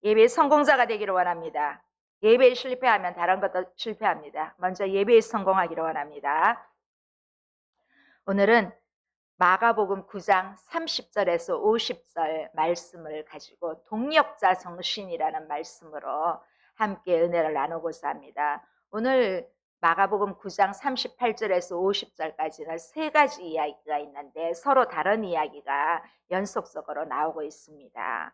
예배 성공자가 되기를 원합니다. 예배에 실패하면 다른 것도 실패합니다. 먼저 예배에 성공하기를 원합니다. 오늘은 마가복음 9장 30절에서 50절 말씀을 가지고 동력자 정신이라는 말씀으로 함께 은혜를 나누고자 합니다. 오늘 마가복음 9장 38절에서 50절까지는 세 가지 이야기가 있는데 서로 다른 이야기가 연속적으로 나오고 있습니다.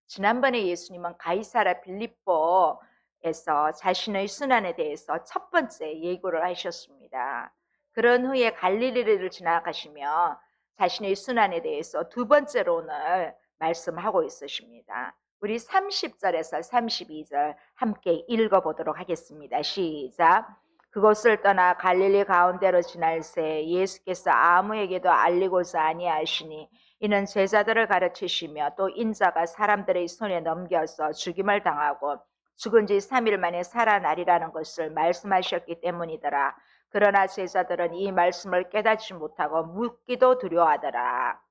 지난번에 예수님은 가이사랴 빌립보에서 자신의 순환에 대해서 첫 번째 예고를 하셨습니다. 그런 후에 갈릴리를 지나가시며 자신의 순환에 대해서 두 번째로 오늘 말씀하고 있으십니다. 우리 30절에서 32절 함께 읽어보도록 하겠습니다. 시작. 그곳을 떠나 갈릴리 가운데로 지날 새 예수께서 아무에게도 알리고자 아니하시니 이는 제자들을 가르치시며 또 인자가 사람들의 손에 넘겨서 죽임을 당하고 죽은 지 3일 만에 살아나리라는 것을 말씀하셨기 때문이더라. 그러나 제자들은 이 말씀을 깨닫지 못하고 묻기도 두려워하더라.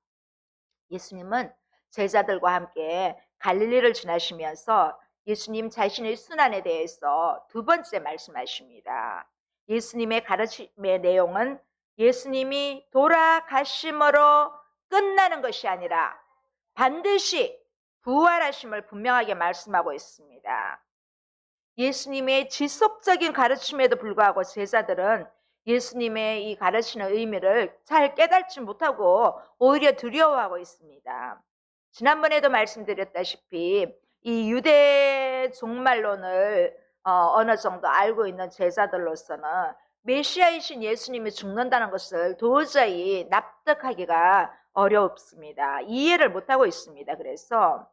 예수님은 제자들과 함께 갈릴리를 지나시면서 예수님 자신의 순환에 대해서 두 번째 말씀하십니다. 예수님의 가르침의 내용은 예수님이 돌아가심으로 끝나는 것이 아니라 반드시 부활하심을 분명하게 말씀하고 있습니다. 예수님의 지속적인 가르침에도 불구하고 제자들은 예수님의 이 가르치는 의미를 잘 깨닫지 못하고 오히려 두려워하고 있습니다. 지난번에도 말씀드렸다시피 이 유대 종말론을 어느 정도 알고 있는 제자들로서는 메시아이신 예수님이 죽는다는 것을 도저히 납득하기가 어렵습니다. 이해를 못하고 있습니다. 그래서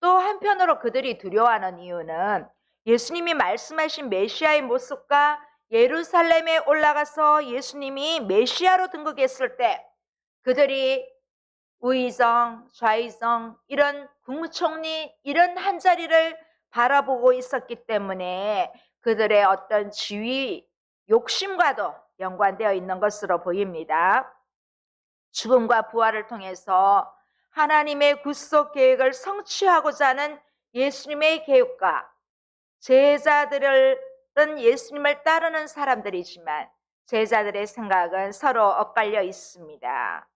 또 한편으로 그들이 두려워하는 이유는 예수님이 말씀하신 메시아의 모습과 예루살렘에 올라가서 예수님이 메시아로 등극했을 때 그들이 우의정, 좌의정, 이런 국무총리 이런 한자리를 바라보고 있었기 때문에 그들의 어떤 지위, 욕심과도 연관되어 있는 것으로 보입니다. 죽음과 부활을 통해서 하나님의 구속 계획을 성취하고자 하는 예수님의 계획과 제자들은 예수님을 따르는 사람들이지만 제자들의 생각은 서로 엇갈려 있습니다.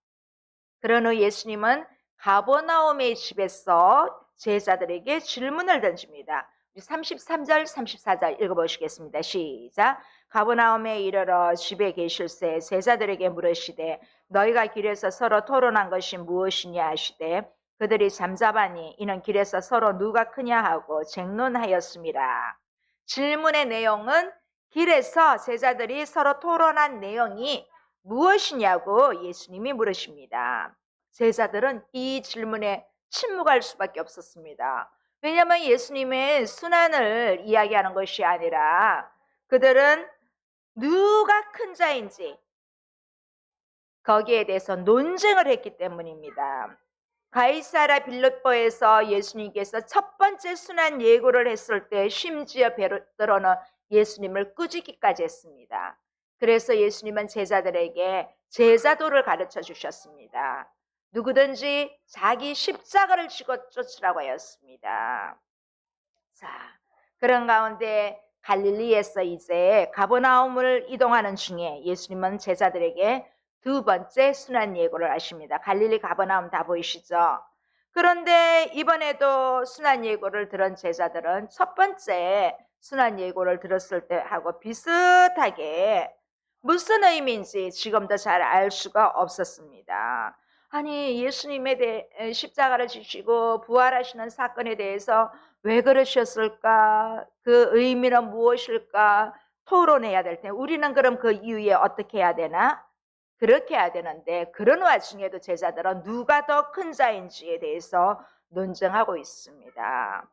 그런 후 예수님은 가버나움의 집에서 제자들에게 질문을 던집니다. 33절, 34절 읽어보시겠습니다. 시작. 가버나움에 이르러 집에 계실새 제자들에게 물으시되 너희가 길에서 서로 토론한 것이 무엇이냐 하시되 그들이 잠잠하니 이는 길에서 서로 누가 크냐 하고 쟁론하였습니다. 질문의 내용은 길에서 제자들이 서로 토론한 내용이 무엇이냐고 예수님이 물으십니다. 제자들은 이 질문에 침묵할 수밖에 없었습니다. 왜냐하면 예수님의 순환을 이야기하는 것이 아니라 그들은 누가 큰 자인지 거기에 대해서 논쟁을 했기 때문입니다. 가이사랴 빌립보에서 예수님께서 첫 번째 순환 예고를 했을 때 심지어 베드로는 예수님을 꾸짖기까지 했습니다. 그래서 예수님은 제자들에게 제자도를 가르쳐 주셨습니다. 누구든지 자기 십자가를 지고 쫓으라고 하였습니다. 자, 그런 가운데 갈릴리에서 이제 가버나움을 이동하는 중에 예수님은 제자들에게 두 번째 순환 예고를 하십니다. 갈릴리 가버나움 다 보이시죠? 그런데 이번에도 순환 예고를 들은 제자들은 첫 번째 순환 예고를 들었을 때하고 비슷하게 무슨 의미인지 지금도 잘 알 수가 없었습니다. 아니 예수님에 대해 십자가를 지시고 부활하시는 사건에 대해서 왜 그러셨을까? 그 의미는 무엇일까? 토론해야 될 텐데 우리는 그럼 그 이후에 어떻게 해야 되나? 그렇게 해야 되는데 그런 와중에도 제자들은 누가 더 큰 자인지에 대해서 논쟁하고 있습니다.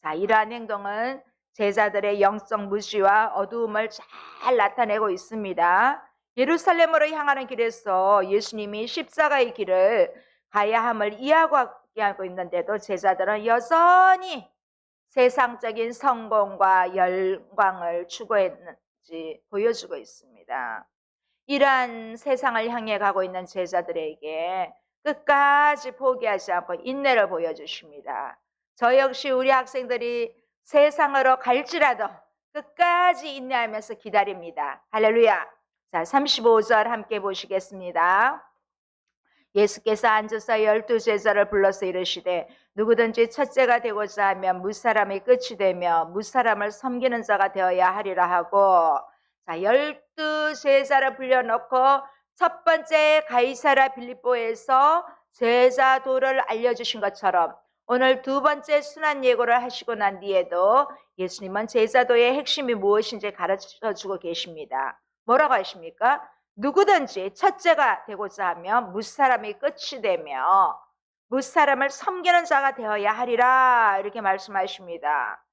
자, 이러한 행동은 제자들의 영적 무지와 어두움을 잘 나타내고 있습니다. 예루살렘으로 향하는 길에서 예수님이 십자가의 길을 가야 함을 이야기하고 있는데도 제자들은 여전히 세상적인 성공과 영광을 추구했는지 보여주고 있습니다. 이러한 세상을 향해 가고 있는 제자들에게 끝까지 포기하지 않고 인내를 보여주십니다. 저 역시 우리 학생들이 세상으로 갈지라도 끝까지 인내하면서 기다립니다. 할렐루야. 자, 35절 함께 보시겠습니다. 예수께서 앉아서 12제자를 불러서 이르시되 누구든지 첫째가 되고자 하면 무사람이 끝이 되며 무사람을 섬기는 자가 되어야 하리라 하고, 자, 12제자를 불려놓고 첫 번째 가이사랴 빌립보에서 제자도를 알려주신 것처럼 오늘 두 번째 순환 예고를 하시고 난 뒤에도 예수님은 제자도의 핵심이 무엇인지 가르쳐주고 계십니다. 뭐라고 하십니까? 누구든지 첫째가 되고자 하면 무사람이 끝이 되며 무사람을 섬기는 자가 되어야 하리라, 이렇게 말씀하십니다.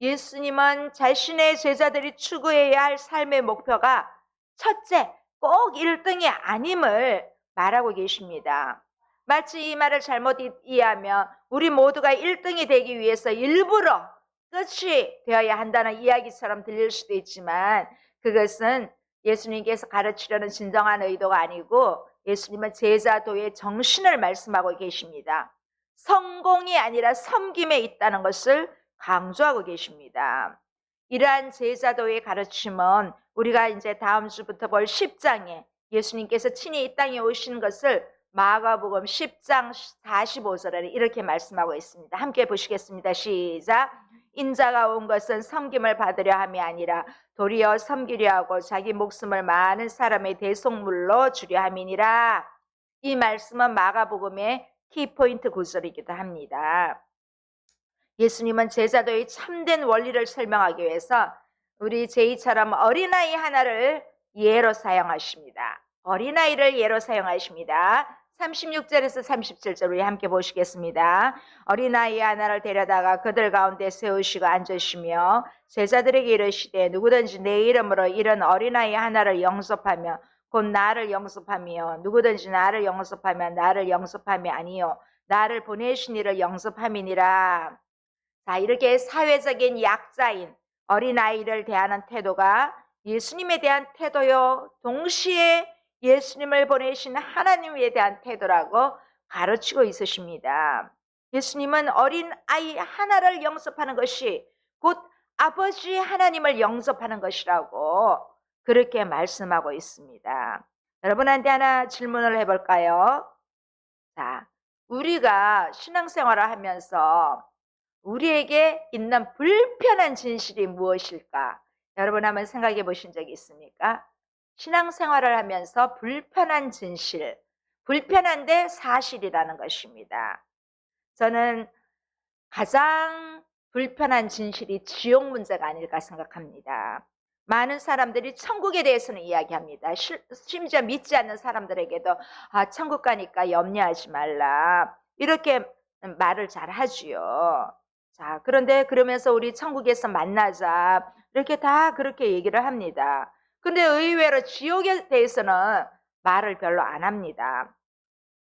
예수님은 자신의 제자들이 추구해야 할 삶의 목표가 첫째, 꼭 1등이 아님을 말하고 계십니다. 마치 이 말을 잘못 이해하면 우리 모두가 1등이 되기 위해서 일부러 끝이 되어야 한다는 이야기처럼 들릴 수도 있지만, 그것은 예수님께서 가르치려는 진정한 의도가 아니고 예수님은 제자도의 정신을 말씀하고 계십니다. 성공이 아니라 섬김에 있다는 것을 강조하고 계십니다. 이러한 제자도의 가르침은 우리가 이제 다음 주부터 볼 10장에 예수님께서 친히 이 땅에 오신 것을 마가복음 10장 45절에 이렇게 말씀하고 있습니다. 함께 보시겠습니다. 시작. 인자가 온 것은 섬김을 받으려 함이 아니라 도리어 섬기려 하고 자기 목숨을 많은 사람의 대속물로 주려 함이니라. 이 말씀은 마가복음의 키포인트 구절이기도 합니다. 예수님은 제자도의 참된 원리를 설명하기 위해서 우리 제이처럼 어린아이 하나를 예로 사용하십니다. 어린아이를 예로 사용하십니다. 36절에서 37절 우리 함께 보시겠습니다. 어린아이 하나를 데려다가 그들 가운데 세우시고 앉으시며 제자들에게 이르시되 누구든지 내 이름으로 이런 어린아이 하나를 영접하며 곧 나를 영접하며 누구든지 나를 영접하면 나를 영접함이 아니요 나를 보내신 이를 영접함이니라. 자, 이렇게 사회적인 약자인 어린아이를 대하는 태도가 예수님에 대한 태도요, 동시에 예수님을 보내신 하나님에 대한 태도라고 가르치고 있으십니다. 예수님은 어린아이 하나를 영접하는 것이 곧 아버지 하나님을 영접하는 것이라고 그렇게 말씀하고 있습니다. 여러분한테 하나 질문을 해볼까요? 자, 우리가 신앙생활을 하면서 우리에게 있는 불편한 진실이 무엇일까? 여러분 한번 생각해 보신 적이 있습니까? 신앙생활을 하면서 불편한 진실, 불편한데 사실이라는 것입니다. 저는 가장 불편한 진실이 지옥 문제가 아닐까 생각합니다. 많은 사람들이 천국에 대해서는 이야기합니다. 심지어 믿지 않는 사람들에게도 천국 가니까 염려하지 말라, 이렇게 말을 잘 하지요. 자, 그런데 그러면서 우리 천국에서 만나자, 이렇게 다 그렇게 얘기를 합니다. 근데 의외로 지옥에 대해서는 말을 별로 안 합니다.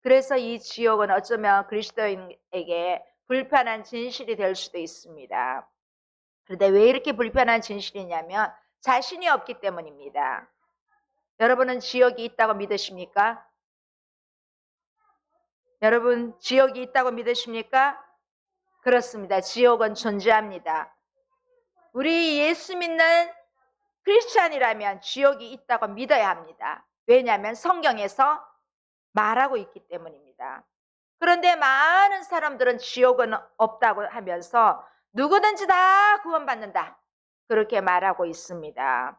그래서 이 지옥은 어쩌면 그리스도인에게 불편한 진실이 될 수도 있습니다. 그런데 왜 이렇게 불편한 진실이냐면 자신이 없기 때문입니다. 여러분은 지옥이 있다고 믿으십니까? 여러분, 지옥이 있다고 믿으십니까? 그렇습니다. 지옥은 존재합니다. 우리 예수 믿는 크리스찬이라면 지옥이 있다고 믿어야 합니다. 왜냐하면 성경에서 말하고 있기 때문입니다. 그런데 많은 사람들은 지옥은 없다고 하면서 누구든지 다 구원받는다, 그렇게 말하고 있습니다.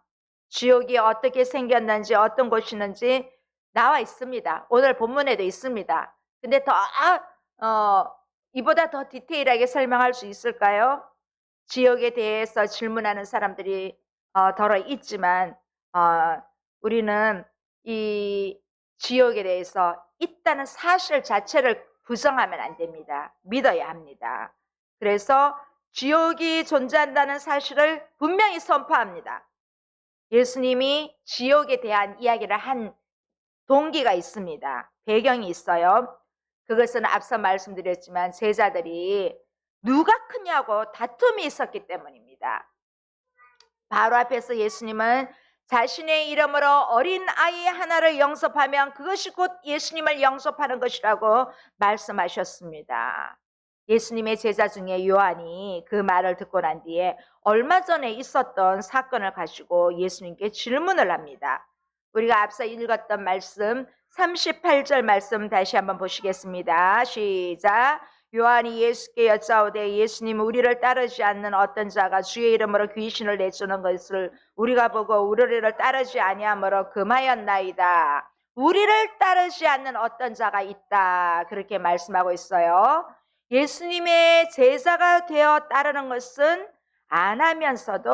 지옥이 어떻게 생겼는지 어떤 곳이 있는지 나와 있습니다. 오늘 본문에도 있습니다. 근데 이보다 더 디테일하게 설명할 수 있을까요? 지옥에 대해서 질문하는 사람들이 더러 있지만 우리는 이 지옥에 대해서 있다는 사실 자체를 부정하면 안 됩니다. 믿어야 합니다. 그래서 지옥이 존재한다는 사실을 분명히 선포합니다. 예수님이 지옥에 대한 이야기를 한 동기가 있습니다. 배경이 있어요. 그것은 앞서 말씀드렸지만 제자들이 누가 크냐고 다툼이 있었기 때문입니다. 바로 앞에서 예수님은 자신의 이름으로 어린 아이 하나를 영접하면 그것이 곧 예수님을 영접하는 것이라고 말씀하셨습니다. 예수님의 제자 중에 요한이 그 말을 듣고 난 뒤에 얼마 전에 있었던 사건을 가지고 예수님께 질문을 합니다. 우리가 앞서 읽었던 말씀 38절 말씀 다시 한번 보시겠습니다. 시작. 요한이 예수께 여짜오되 예수님, 우리를 따르지 않는 어떤 자가 주의 이름으로 귀신을 내쫓는 것을 우리가 보고 우리를 따르지 아니하므로 금하였나이다. 우리를 따르지 않는 어떤 자가 있다, 그렇게 말씀하고 있어요. 예수님의 제자가 되어 따르는 것은 안 하면서도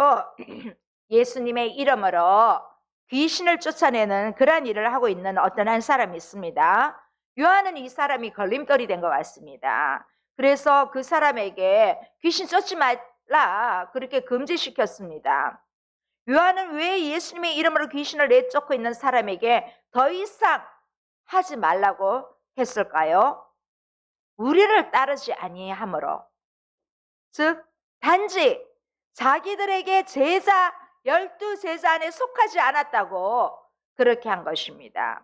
예수님의 이름으로 귀신을 쫓아내는 그러한 일을 하고 있는 어떤 한 사람이 있습니다. 요한은 이 사람이 걸림돌이 된 것 같습니다. 그래서 그 사람에게 귀신 쫓지 말라 그렇게 금지시켰습니다. 요한은 왜 예수님의 이름으로 귀신을 내쫓고 있는 사람에게 더 이상 하지 말라고 했을까요? 우리를 따르지 아니하므로, 즉 단지 자기들에게 제자 12제자 안에 속하지 않았다고 그렇게 한 것입니다.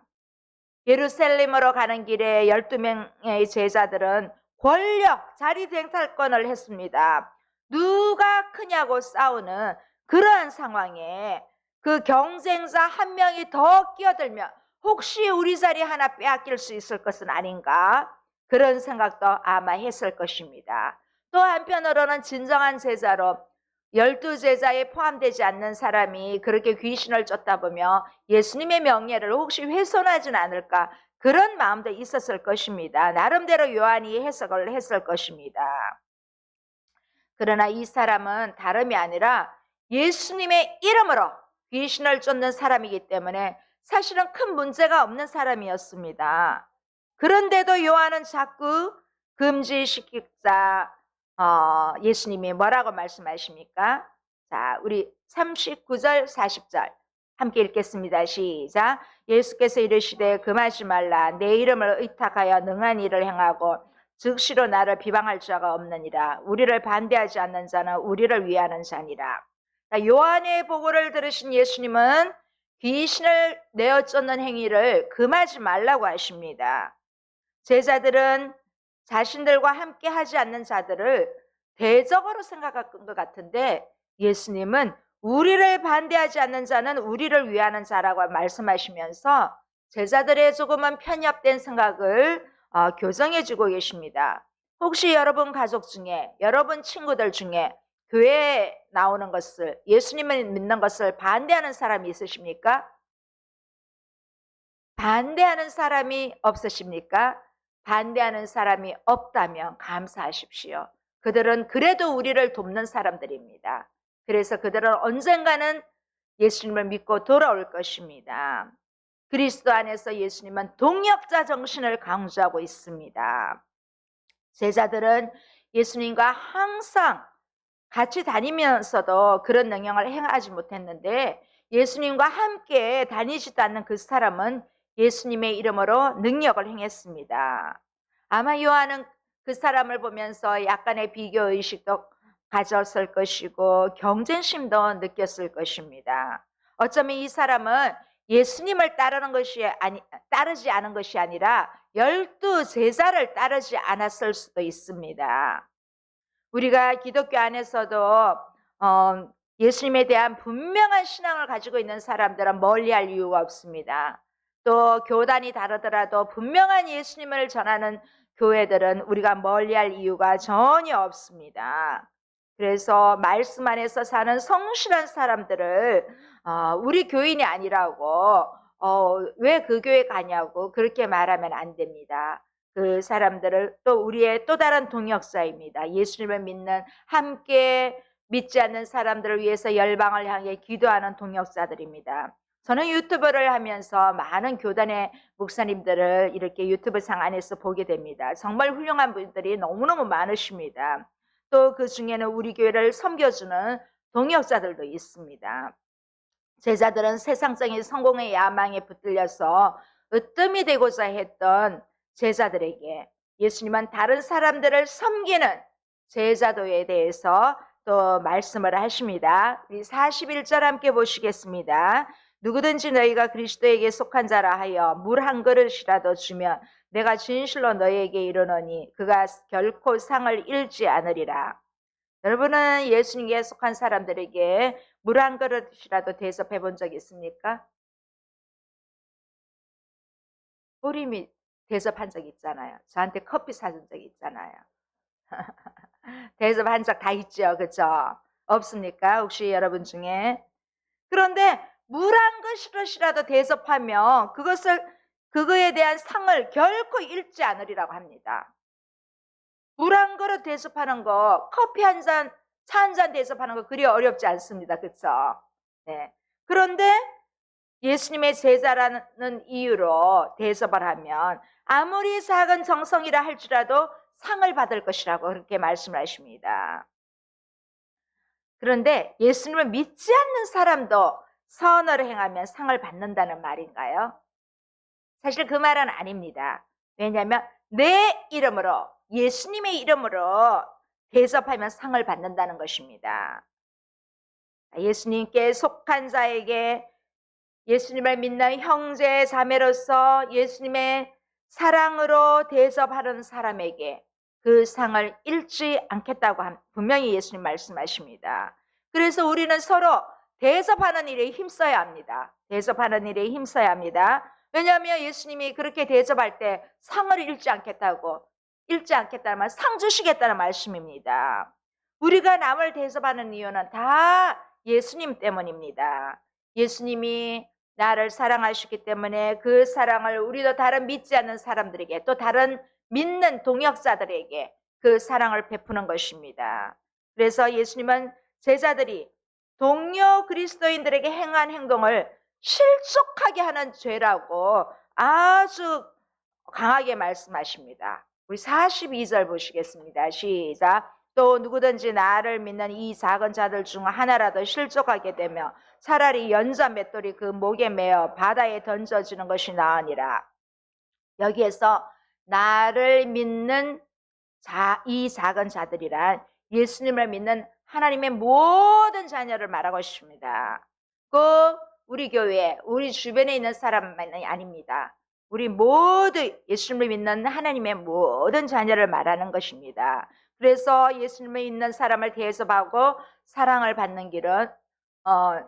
예루살렘으로 가는 길에 12명의 제자들은 권력, 자리쟁탈권을 했습니다. 누가 크냐고 싸우는 그러한 상황에 그 경쟁자 한 명이 더 끼어들면 혹시 우리 자리 하나 빼앗길 수 있을 것은 아닌가, 그런 생각도 아마 했을 것입니다. 또 한편으로는 진정한 제자로 12제자에 포함되지 않는 사람이 그렇게 귀신을 쫓다 보며 예수님의 명예를 혹시 훼손하지는 않을까, 그런 마음도 있었을 것입니다. 나름대로 요한이 해석을 했을 것입니다. 그러나 이 사람은 다름이 아니라 예수님의 이름으로 귀신을 쫓는 사람이기 때문에 사실은 큰 문제가 없는 사람이었습니다. 그런데도 요한은 자꾸 금지시키자 예수님이 뭐라고 말씀하십니까? 자, 우리 39절 40절 함께 읽겠습니다. 시작. 예수께서 이르시되 금하지 말라. 내 이름을 의탁하여 능한 일을 행하고 즉시로 나를 비방할 자가 없느니라. 우리를 반대하지 않는 자는 우리를 위하는 자니라. 자, 요한의 보고를 들으신 예수님은 귀신을 내어 쫓는 행위를 금하지 말라고 하십니다. 제자들은 자신들과 함께 하지 않는 자들을 대적으로 생각한 것 같은데 예수님은 우리를 반대하지 않는 자는 우리를 위하는 자라고 말씀하시면서 제자들의 조금은 편협된 생각을 교정해 주고 계십니다. 혹시 여러분 가족 중에, 여러분 친구들 중에 교회에 나오는 것을, 예수님을 믿는 것을 반대하는 사람이 있으십니까? 반대하는 사람이 없으십니까? 반대하는 사람이 없다면 감사하십시오. 그들은 그래도 우리를 돕는 사람들입니다. 그래서 그들은 언젠가는 예수님을 믿고 돌아올 것입니다. 그리스도 안에서 예수님은 동역자 정신을 강조하고 있습니다. 제자들은 예수님과 항상 같이 다니면서도 그런 능력을 행하지 못했는데 예수님과 함께 다니지도 않는 그 사람은 예수님의 이름으로 능력을 행했습니다. 아마 요한은 그 사람을 보면서 약간의 비교의식도 가졌을 것이고 경쟁심도 느꼈을 것입니다. 어쩌면 이 사람은 예수님을 따르지 않은 것이 아니라 12제자를 따르지 않았을 수도 있습니다. 우리가 기독교 안에서도 예수님에 대한 분명한 신앙을 가지고 있는 사람들은 멀리할 이유가 없습니다. 또 교단이 다르더라도 분명한 예수님을 전하는 교회들은 우리가 멀리할 이유가 전혀 없습니다. 그래서 말씀 안에서 사는 성실한 사람들을 우리 교인이 아니라고 왜 그 교회 가냐고 그렇게 말하면 안 됩니다. 그 사람들을 또 우리의 또 다른 동역자입니다. 예수님을 믿는, 함께 믿지 않는 사람들을 위해서 열방을 향해 기도하는 동역자들입니다. 저는 유튜브를 하면서 많은 교단의 목사님들을 이렇게 유튜브 상 안에서 보게 됩니다. 정말 훌륭한 분들이 너무너무 많으십니다. 또 그 중에는 우리 교회를 섬겨주는 동역자들도 있습니다. 제자들은 세상적인 성공의 야망에 붙들려서 으뜸이 되고자 했던 제자들에게 예수님은 다른 사람들을 섬기는 제자도에 대해서 또 말씀을 하십니다. 우리 41절 함께 보시겠습니다. 누구든지 너희가 그리스도에게 속한 자라 하여 물 한 그릇이라도 주면 내가 진실로 너희에게 이르노니 그가 결코 상을 잃지 않으리라. 여러분은 예수님께 속한 사람들에게 물 한 그릇이라도 대접해 본 적 있습니까? 우리 대접한 적 있잖아요. 저한테 커피 사준 적 있잖아요. 대접한 적 다 있죠. 그렇죠? 없습니까? 혹시 여러분 중에? 그런데 물 한 그릇이라도 대접하면 그거에 대한 상을 결코 잃지 않으리라고 합니다. 물 한 그릇 대접하는 거, 커피 한 잔, 차 한 잔 대접하는 거 그리 어렵지 않습니다. 그렇죠? 네. 그런데 예수님의 제자라는 이유로 대접을 하면 아무리 작은 정성이라 할지라도 상을 받을 것이라고 그렇게 말씀하십니다. 그런데 예수님을 믿지 않는 사람도 선을 행하면 상을 받는다는 말인가요? 사실 그 말은 아닙니다. 왜냐하면 내 이름으로, 예수님의 이름으로 대접하면 상을 받는다는 것입니다. 예수님께 속한 자에게, 예수님을 믿는 형제 자매로서 예수님의 사랑으로 대접하는 사람에게 그 상을 잃지 않겠다고 분명히 예수님 말씀하십니다. 그래서 우리는 서로 대접하는 일에 힘써야 합니다. 대접하는 일에 힘써야 합니다. 왜냐하면 예수님이 그렇게 대접할 때 상을 잃지 않겠다는 말, 상 주시겠다는 말씀입니다. 우리가 남을 대접하는 이유는 다 예수님 때문입니다. 예수님이 나를 사랑하시기 때문에 그 사랑을 우리도 다른 믿지 않는 사람들에게, 또 다른 믿는 동역자들에게 그 사랑을 베푸는 것입니다. 그래서 예수님은 제자들이 동료 그리스도인들에게 행한 행동을 실족하게 하는 죄라고 아주 강하게 말씀하십니다. 우리 42절 보시겠습니다. 시작. 또 누구든지 나를 믿는 이 작은 자들 중 하나라도 실족하게 되며 차라리 연자 맷돌이 그 목에 매어 바다에 던져지는 것이 나으니라. 여기에서 나를 믿는 이 작은 자들이란 예수님을 믿는 하나님의 모든 자녀를 말하고 있습니다. 우리 교회, 우리 주변에 있는 사람만이 아닙니다. 우리 모두 예수님을 믿는 하나님의 모든 자녀를 말하는 것입니다. 그래서 예수님을 믿는 사람을 대접하고 사랑을 받는 길은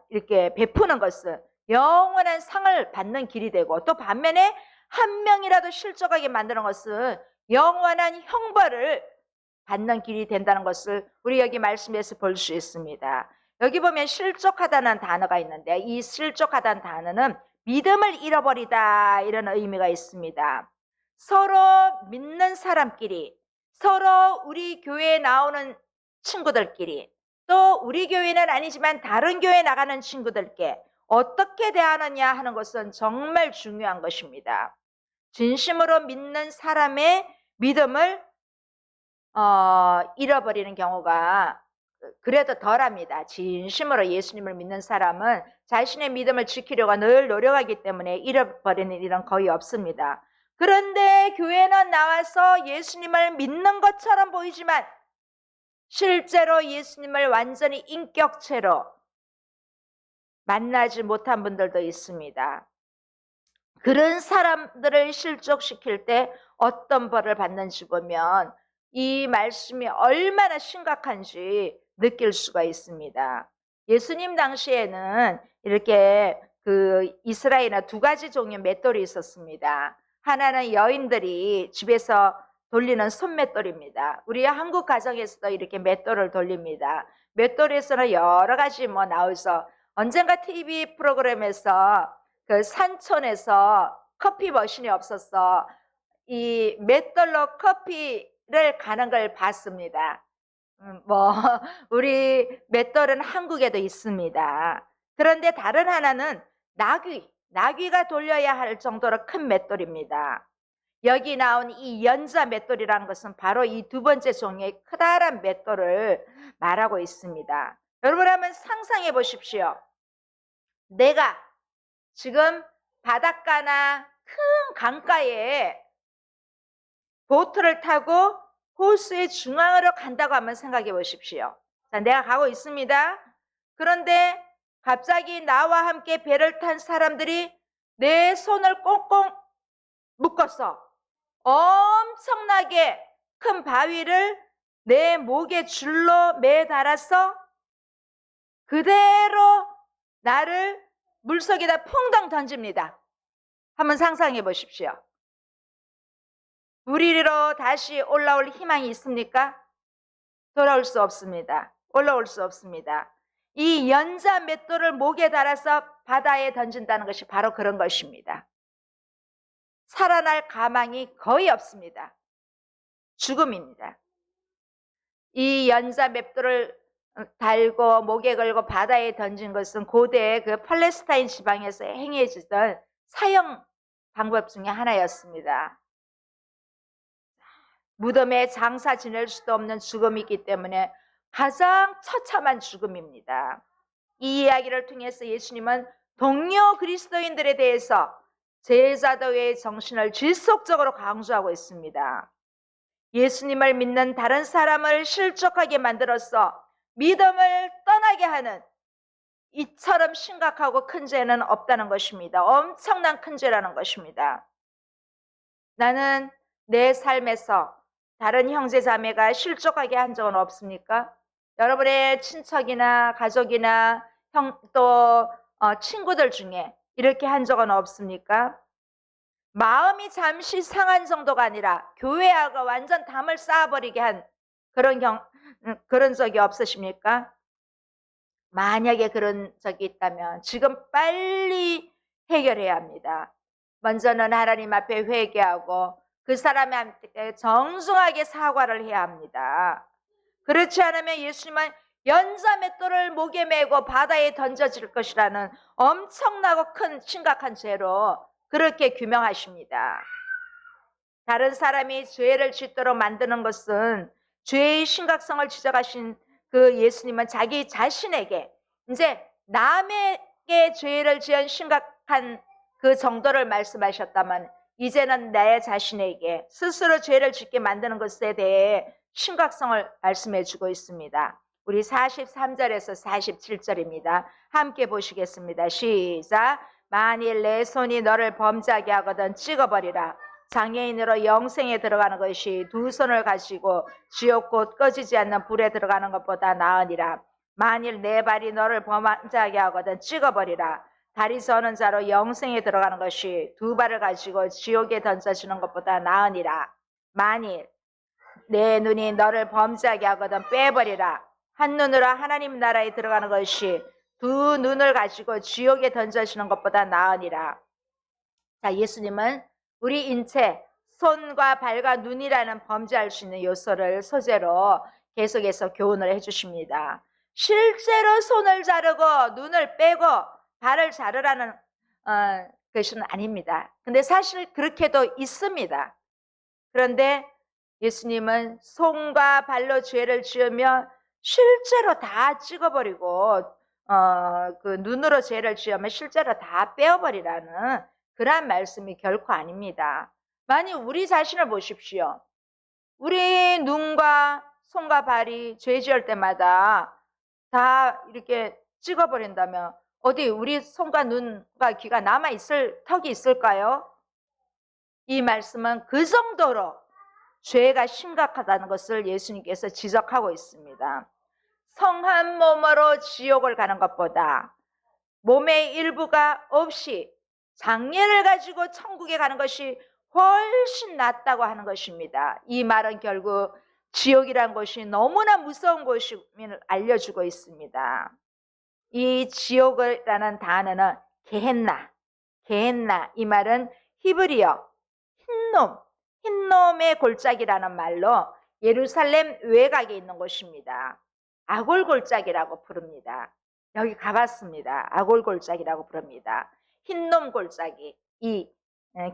이렇게 베푸는 것은 영원한 상을 받는 길이 되고, 또 반면에 한 명이라도 실족하게 만드는 것은 영원한 형벌을 받는 길이 된다는 것을 우리 여기 말씀에서 볼 수 있습니다. 여기 보면 실족하다는 단어가 있는데, 이 실족하다는 단어는 믿음을 잃어버리다 이런 의미가 있습니다. 서로 믿는 사람끼리, 서로 우리 교회에 나오는 친구들끼리, 또 우리 교회는 아니지만 다른 교회에 나가는 친구들께 어떻게 대하느냐 하는 것은 정말 중요한 것입니다. 진심으로 믿는 사람의 믿음을 잃어버리는 경우가 그래도 덜합니다. 진심으로 예수님을 믿는 사람은 자신의 믿음을 지키려고 늘 노력하기 때문에 잃어버리는 일은 거의 없습니다. 그런데 교회는 나와서 예수님을 믿는 것처럼 보이지만 실제로 예수님을 완전히 인격체로 만나지 못한 분들도 있습니다. 그런 사람들을 실족시킬 때 어떤 벌을 받는지 보면 이 말씀이 얼마나 심각한지 느낄 수가 있습니다. 예수님 당시에는 이렇게 이스라엘에 두 가지 종류의 맷돌이 있었습니다. 하나는 여인들이 집에서 돌리는 손맷돌입니다. 우리 한국 가정에서도 이렇게 맷돌을 돌립니다. 맷돌에서는 여러 가지 나와서, 언젠가 TV 프로그램에서 그 산촌에서 커피 머신이 없어서 이 맷돌로 커피를 가는 걸 봤습니다. 우리 맷돌은 한국에도 있습니다. 그런데 다른 하나는 나귀가 돌려야 할 정도로 큰 맷돌입니다. 여기 나온 이 연자 맷돌이라는 것은 바로 이 두 번째 종류의 커다란 맷돌을 말하고 있습니다. 여러분 한번 상상해 보십시오. 내가 지금 바닷가나 큰 강가에 보트를 타고 호수의 중앙으로 간다고 한번 생각해 보십시오. 자, 내가 가고 있습니다. 그런데 갑자기 나와 함께 배를 탄 사람들이 내 손을 꽁꽁 묶었어. 엄청나게 큰 바위를 내 목에 줄로 매달아서 그대로 나를 물속에다 퐁당 던집니다. 한번 상상해 보십시오. 물 위로 다시 올라올 희망이 있습니까? 돌아올 수 없습니다. 올라올 수 없습니다. 이 연자 맷돌을 목에 달아서 바다에 던진다는 것이 바로 그런 것입니다. 살아날 가망이 거의 없습니다. 죽음입니다. 이 연자 맷돌을 달고 목에 걸고 바다에 던진 것은 고대 그 팔레스타인 지방에서 행해지던 사형 방법 중에 하나였습니다. 무덤에 장사 지낼 수도 없는 죽음이기 때문에 가장 처참한 죽음입니다. 이 이야기를 통해서 예수님은 동료 그리스도인들에 대해서 제자도의 정신을 지속적으로 강조하고 있습니다. 예수님을 믿는 다른 사람을 실족하게 만들어서 믿음을 떠나게 하는 이처럼 심각하고 큰 죄는 없다는 것입니다. 엄청난 큰 죄라는 것입니다. 나는 내 삶에서 다른 형제 자매가 실족하게 한 적은 없습니까? 여러분의 친척이나 가족이나 또 친구들 중에 이렇게 한 적은 없습니까? 마음이 잠시 상한 정도가 아니라 교회하고 완전 담을 쌓아버리게 한 그런 적이 없으십니까? 만약에 그런 적이 있다면 지금 빨리 해결해야 합니다. 먼저는 하나님 앞에 회개하고 그 사람한테 정중하게 사과를 해야 합니다. 그렇지 않으면 예수님은 연자 맷돌을 목에 메고 바다에 던져질 것이라는 엄청나고 큰 심각한 죄로 그렇게 규명하십니다. 다른 사람이 죄를 짓도록 만드는 것은 죄의 심각성을 지적하신 그 예수님은 자기 자신에게 이제 남에게 죄를 지은 심각한 그 정도를 말씀하셨다면 이제는 내 자신에게 스스로 죄를 짓게 만드는 것에 대해 심각성을 말씀해 주고 있습니다. 우리 43절에서 47절입니다. 함께 보시겠습니다. 시작. 만일 내 손이 너를 범죄하게 하거든 찍어버리라. 장애인으로 영생에 들어가는 것이 두 손을 가지고 지옥 곧 꺼지지 않는 불에 들어가는 것보다 나으니라. 만일 내 발이 너를 범죄하게 하거든 찍어버리라. 다리 저는 자로 영생에 들어가는 것이 두 발을 가지고 지옥에 던져지는 것보다 나으니라. 만일 내 눈이 너를 범죄하게 하거든 빼버리라. 한 눈으로 하나님 나라에 들어가는 것이 두 눈을 가지고 지옥에 던져지는 것보다 나으니라. 자, 예수님은 우리 인체 손과 발과 눈이라는 범죄할 수 있는 요소를 소재로 계속해서 교훈을 해주십니다. 실제로 손을 자르고 눈을 빼고 발을 자르라는 것은 아닙니다. 근데 사실 그렇게도 있습니다. 그런데 예수님은 손과 발로 죄를 지으면 실제로 다 찍어버리고 그 눈으로 죄를 지으면 실제로 다 빼어버리라는 그러한 말씀이 결코 아닙니다. 만약 우리 자신을 보십시오. 우리 눈과 손과 발이 죄 지을 때마다 다 이렇게 찍어버린다면 어디 우리 손과 눈과 귀가 남아있을 턱이 있을까요? 이 말씀은 그 정도로 죄가 심각하다는 것을 예수님께서 지적하고 있습니다. 성한 몸으로 지옥을 가는 것보다 몸의 일부가 없이 장애를 가지고 천국에 가는 것이 훨씬 낫다고 하는 것입니다. 이 말은 결국 지옥이란 것이 너무나 무서운 곳임을 알려주고 있습니다. 이 지옥이라는 단어는 게헨나 이 말은 히브리어 흰놈의 골짜기라는 말로 예루살렘 외곽에 있는 곳입니다. 아골골짜기라고 부릅니다. 여기 가봤습니다. 아골골짜기라고 부릅니다. 흰놈 골짜기. 이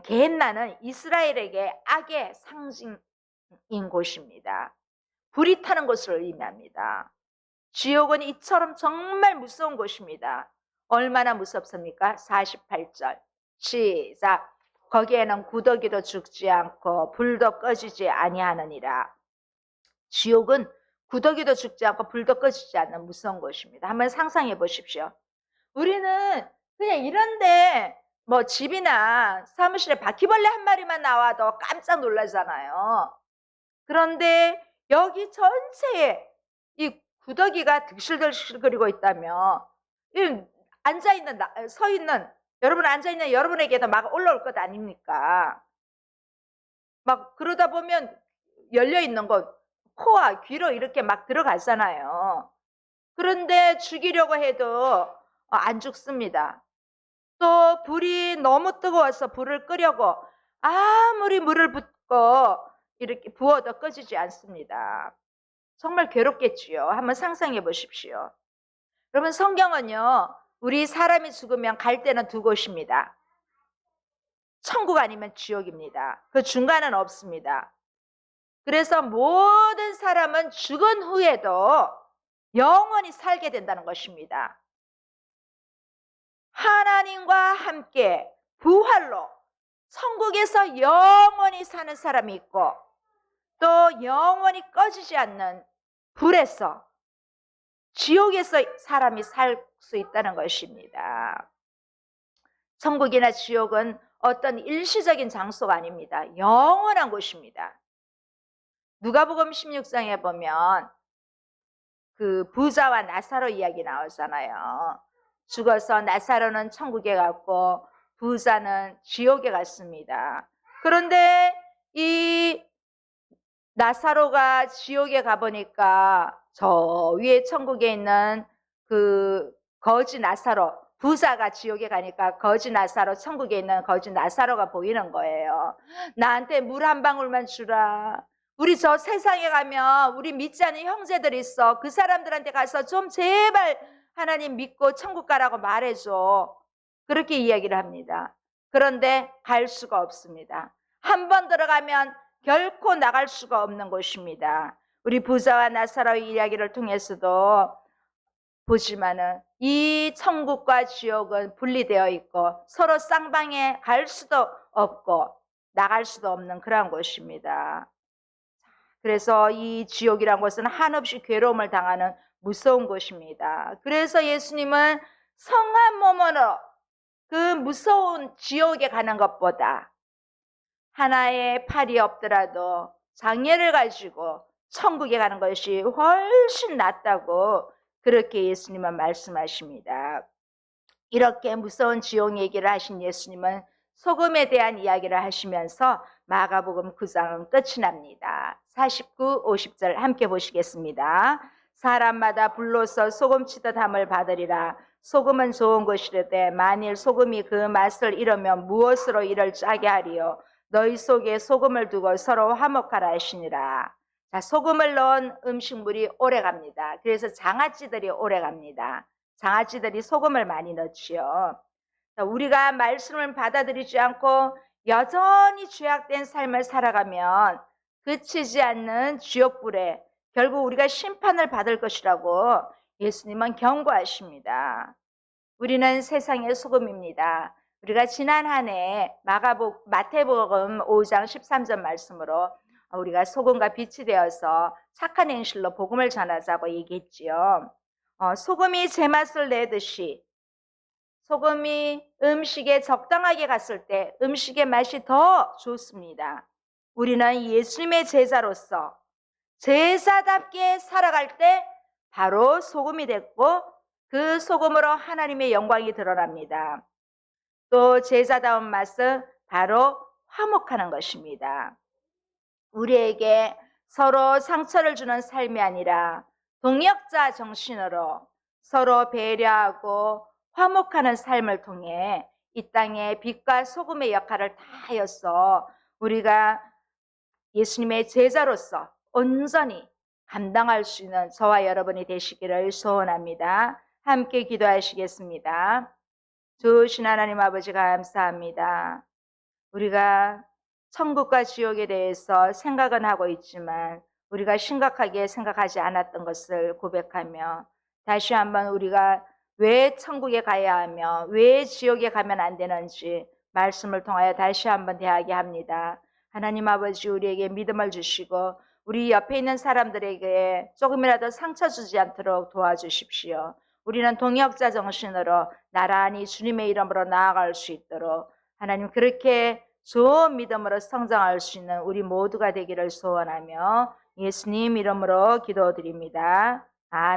게헨나는 이스라엘에게 악의 상징인 곳입니다. 불이 타는 곳을 의미합니다. 지옥은 이처럼 정말 무서운 곳입니다. 얼마나 무섭습니까? 48절 시작. 거기에는 구더기도 죽지 않고 불도 꺼지지 아니하느니라. 지옥은 구더기도 죽지 않고 불도 꺼지지 않는 무서운 곳입니다. 한번 상상해 보십시오. 우리는 그냥 이런데 뭐 집이나 사무실에 바퀴벌레 한 마리만 나와도 깜짝 놀라잖아요. 그런데 여기 전체에 이 구더기가 득실득실거리고 있다면 이 앉아있는 서있는 여러분, 앉아있는 여러분에게도 막 올라올 것 아닙니까? 막 그러다 보면 열려있는 곳 코와 귀로 이렇게 막 들어가잖아요. 그런데 죽이려고 해도 안 죽습니다. 또 불이 너무 뜨거워서 불을 끄려고 아무리 물을 붓고 이렇게 부어도 꺼지지 않습니다. 정말 괴롭겠지요. 한번 상상해 보십시오. 여러분, 성경은요, 우리 사람이 죽으면 갈 데는 두 곳입니다. 천국 아니면 지옥입니다. 그 중간은 없습니다. 그래서 모든 사람은 죽은 후에도 영원히 살게 된다는 것입니다. 하나님과 함께 부활로 천국에서 영원히 사는 사람이 있고, 또 영원히 꺼지지 않는 불에서, 지옥에서 사람이 살 수 있다는 것입니다. 천국이나 지옥은 어떤 일시적인 장소가 아닙니다. 영원한 곳입니다. 누가복음 16장에 보면 그 부자와 나사로 이야기 나오잖아요. 죽어서 나사로는 천국에 갔고 부자는 지옥에 갔습니다. 그런데 이 나사로가 지옥에 가보니까 저 위에 천국에 있는 그 거지 나사로, 부자가 지옥에 가니까 거지 나사로, 천국에 있는 거지 나사로가 보이는 거예요. 나한테 물 한 방울만 주라. 우리 저 세상에 가면 우리 믿지 않는 형제들 있어. 그 사람들한테 가서 좀 제발 하나님 믿고 천국 가라고 말해줘. 그렇게 이야기를 합니다. 그런데 갈 수가 없습니다. 한 번 들어가면 결코 나갈 수가 없는 곳입니다. 우리 부자와 나사로의 이야기를 통해서도 보지만은 이 천국과 지옥은 분리되어 있고 서로 쌍방에 갈 수도 없고 나갈 수도 없는 그런 곳입니다. 그래서 이 지옥이란 곳은 한없이 괴로움을 당하는 무서운 곳입니다. 그래서 예수님은 성한 몸으로 그 무서운 지옥에 가는 것보다 하나의 팔이 없더라도 장애를 가지고 천국에 가는 것이 훨씬 낫다고 그렇게 예수님은 말씀하십니다. 이렇게 무서운 지옥 얘기를 하신 예수님은 소금에 대한 이야기를 하시면서 마가복음 9장은 끝이 납니다. 49, 50절 함께 보시겠습니다. 사람마다 불로서 소금치듯 함을 받으리라. 소금은 좋은 것이르되 만일 소금이 그 맛을 잃으면 무엇으로 이를 짜게 하리요. 너희 속에 소금을 두고 서로 화목하라 하시니라. 자, 소금을 넣은 음식물이 오래갑니다. 그래서 장아찌들이 오래갑니다. 장아찌들이 소금을 많이 넣지요. 우리가 말씀을 받아들이지 않고 여전히 죄악된 삶을 살아가면 그치지 않는 지옥불에 결국 우리가 심판을 받을 것이라고 예수님은 경고하십니다. 우리는 세상의 소금입니다. 우리가 지난 한 해 마태복음 5장 13절 말씀으로 우리가 소금과 빛이 되어서 착한 행실로 복음을 전하자고 얘기했지요. 소금이 제맛을 내듯이 소금이 음식에 적당하게 갔을 때 음식의 맛이 더 좋습니다. 우리는 예수님의 제자로서 제자답게 살아갈 때 바로 소금이 됐고 그 소금으로 하나님의 영광이 드러납니다. 또 제자다운 맛은 바로 화목하는 것입니다. 우리에게 서로 상처를 주는 삶이 아니라 동역자 정신으로 서로 배려하고 화목하는 삶을 통해 이 땅에 빛과 소금의 역할을 다하여서 우리가 예수님의 제자로서 온전히 감당할 수 있는 저와 여러분이 되시기를 소원합니다. 함께 기도하시겠습니다. 좋으신 하나님 아버지 감사합니다. 우리가 천국과 지옥에 대해서 생각은 하고 있지만 우리가 심각하게 생각하지 않았던 것을 고백하며 다시 한번 우리가 왜 천국에 가야 하며 왜 지옥에 가면 안 되는지 말씀을 통하여 다시 한번 대하게 합니다. 하나님 아버지 우리에게 믿음을 주시고 우리 옆에 있는 사람들에게 조금이라도 상처 주지 않도록 도와주십시오. 우리는 동역자 정신으로 나란히 주님의 이름으로 나아갈 수 있도록 하나님 그렇게 좋은 믿음으로 성장할 수 있는 우리 모두가 되기를 소원하며 예수님 이름으로 기도드립니다. 아멘.